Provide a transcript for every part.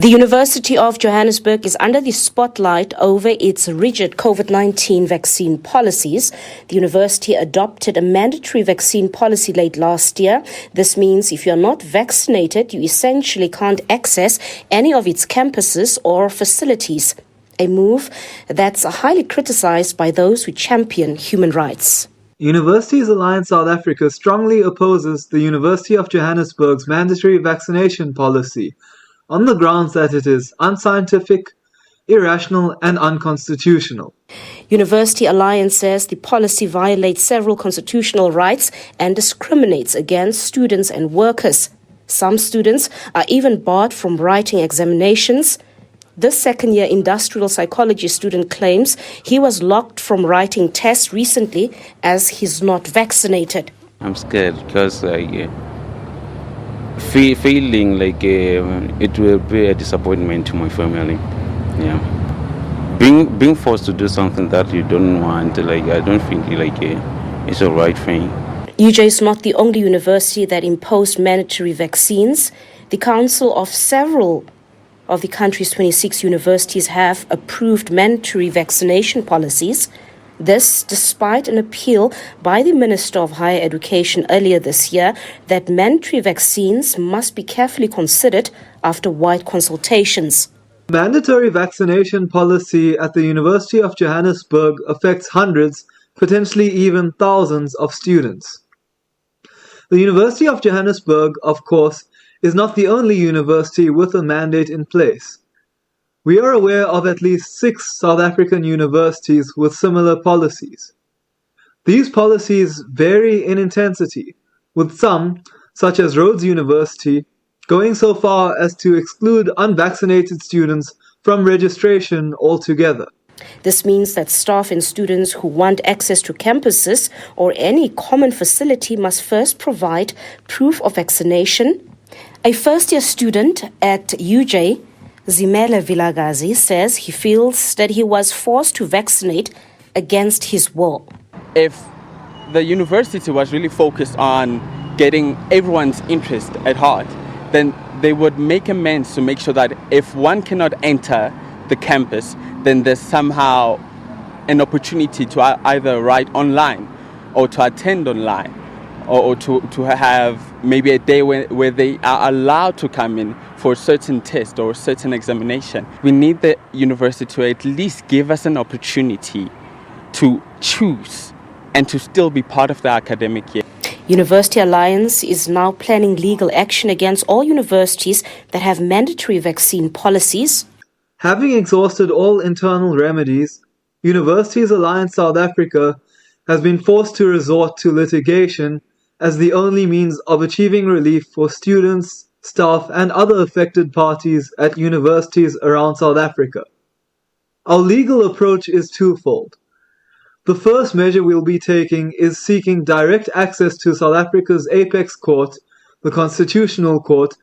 The University of Johannesburg is under the spotlight over its rigid COVID-19 vaccine policies. The university adopted a mandatory vaccine policy late last year. This means if you're not vaccinated, you essentially can't access any of its campuses or facilities. A move that's highly criticized by those who champion human rights. Universities Alliance South Africa strongly opposes the University of Johannesburg's mandatory vaccination policy, on the grounds that it is unscientific, irrational, and unconstitutional. University Alliance says the policy violates several constitutional rights and discriminates against students and workers. Some students are even barred from writing examinations. This second-year industrial psychology student claims he was locked from writing tests recently as he's not vaccinated. I'm scared because feeling like it will be a disappointment to my family. Being forced to do something that you don't want, I don't think it's a right thing. UJ is not the only university that imposed mandatory vaccines. The council of several of the country's 26 universities have approved mandatory vaccination policies. This despite an appeal by the Minister of Higher Education earlier this year that mandatory vaccines must be carefully considered after wide consultations. Mandatory vaccination policy at the University of Johannesburg affects hundreds, potentially even thousands of students. The University of Johannesburg, of course, is not the only university with a mandate in place. We are aware of at least 6 South African universities with similar policies. These policies vary in intensity, with some, such as Rhodes University, going so far as to exclude unvaccinated students from registration altogether. This means that staff and students who want access to campuses or any common facility must first provide proof of vaccination. A first-year student at UJ, Zimele Vilagazi, says he feels that he was forced to vaccinate against his will. If the university was really focused on getting everyone's interest at heart, then they would make amends to make sure that if one cannot enter the campus, then there's somehow an opportunity to either write online or to attend online, or to have maybe a day where they are allowed to come in for a certain test or a certain examination. We need the university to at least give us an opportunity to choose and to still be part of the academic year. University Alliance is now planning legal action against all universities that have mandatory vaccine policies. Having exhausted all internal remedies, Universities Alliance South Africa has been forced to resort to litigation as the only means of achieving relief for students, staff, and other affected parties at universities around South Africa. Our legal approach is twofold. The first measure we'll be taking is seeking direct access to South Africa's apex court, the Constitutional Court,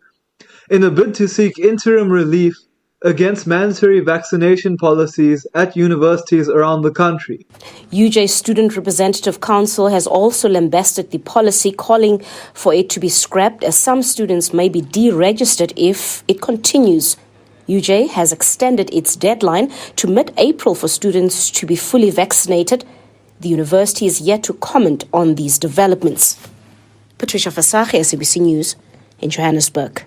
in a bid to seek interim relief against mandatory vaccination policies at universities around the country. UJ Student Representative Council has also lambasted the policy, calling for it to be scrapped as some students may be deregistered if it continues. UJ has extended its deadline to mid-April for students to be fully vaccinated. The university is yet to comment on these developments. Patricia Fasache, SABC News in Johannesburg.